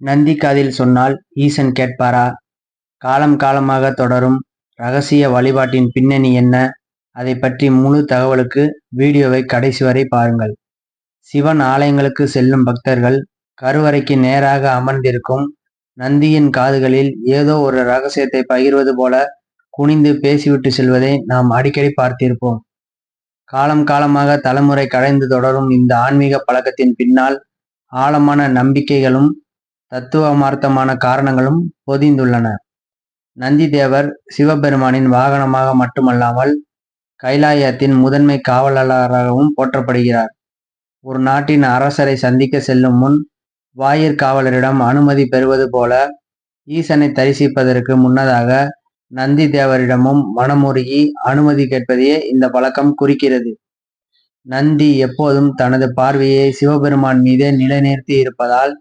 நந்தி காதில் சொன்னால் ஈசன் கேட்பாரா? காலம் காலமாக தொடரும் ரகசிய வழிபாட்டின் பின்னணி என்ன? அதை பற்றி முழு தகவலுக்கு வீடியோவை கடைசி வரை பாருங்கள். சிவன் ஆலயங்களுக்கு செல்லும் பக்தர்கள் கருவறைக்கு நேராக அமர்ந்திருக்கும் நந்தியின் காதுகளில் ஏதோ ஒரு ரகசியத்தை பகிர்வது போல குனிந்து பேசிவிட்டு செல்வதை நாம் அடிக்கடி பார்த்திருப்போம். காலம் காலமாக தலைமுறை கடைந்து தொடரும் இந்த ஆன்மீக பழக்கத்தின் பின்னால் ஆழமான நம்பிக்கைகளும் தத்துவமார்த்தமான காரணங்களும் பொதிந்துள்ளன. நந்தி தேவர் சிவபெருமானின் வாகனமாக மட்டுமல்லாமல் கைலாயத்தின் முதன்மை காவலராகவும் போற்றப்படுகிறார். ஒரு நாட்டின் அரசரை சந்திக்க செல்லும் முன் வாயிற்காவலரிடம் அனுமதி பெறுவது போல ஈசனை தரிசிப்பதற்கு முன்னதாக நந்தி தேவரிடமும் மனமுருகி அனுமதி கேட்பதையே இந்த பழக்கம் குறிக்கிறது. நந்தி எப்போதும் தனது பார்வையை சிவபெருமான் மீதே நிலைநிறுத்தி இருப்பதால்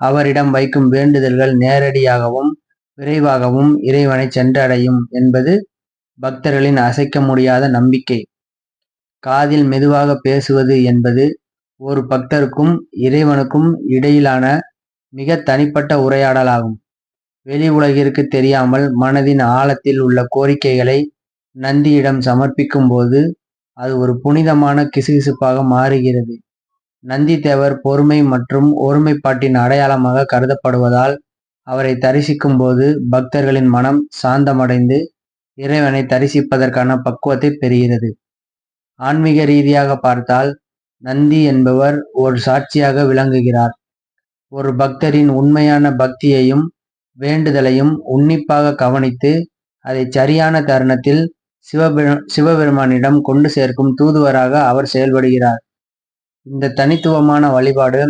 அவரிடம் வைக்கும் வேண்டுதல்கள் நேரடியாகவும் விரைவாகவும் இறைவனை சென்றடையும் என்பது பக்தர்களின் அசைக்க முடியாத நம்பிக்கை. காதில் மெதுவாக பேசுவது என்பது ஒரு பக்தருக்கும் இறைவனுக்கும் இடையிலான மிக தனிப்பட்ட உரையாடலாகும். வெளி உலகிற்கு தெரியாமல் மனதின் ஆழத்தில் உள்ள கோரிக்கைகளை நந்தியிடம் சமர்ப்பிக்கும் போது அது ஒரு புனிதமான கிசுகிசுப்பாக மாறுகிறது. நந்தி தேவர் பொறுமை மற்றும் ஒருமைப்பாட்டின் அடையாளமாக கருதப்படுவதால் அவரை தரிசிக்கும் போது பக்தர்களின் மனம் சாந்தமடைந்து இறைவனை தரிசிப்பதற்கான பக்குவத்தை பெறுகிறது. ஆன்மீக ரீதியாக பார்த்தால் நந்தி என்பவர் ஒரு சாட்சியாக விளங்குகிறார். ஒரு பக்தரின் உண்மையான பக்தியையும் வேண்டுதலையும் உன்னிப்பாக கவனித்து அதை சரியான தருணத்தில் சிவபெருமானிடம் கொண்டு சேர்க்கும் தூதுவராக அவர் செயல்படுகிறார். இந்த தனித்துவமான வழிபாடு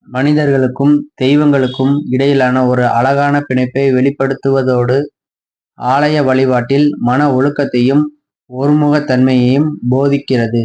மனிதர்களுக்கும் தெய்வங்களுக்கும் இடையிலான ஒரு அழகான பிணைப்பை வெளிப்படுத்துவதோடு ஆலய வழிபாட்டில் மன ஒழுக்கத்தையும் ஒருமுகத்தன்மையையும் போதிக்கிறது.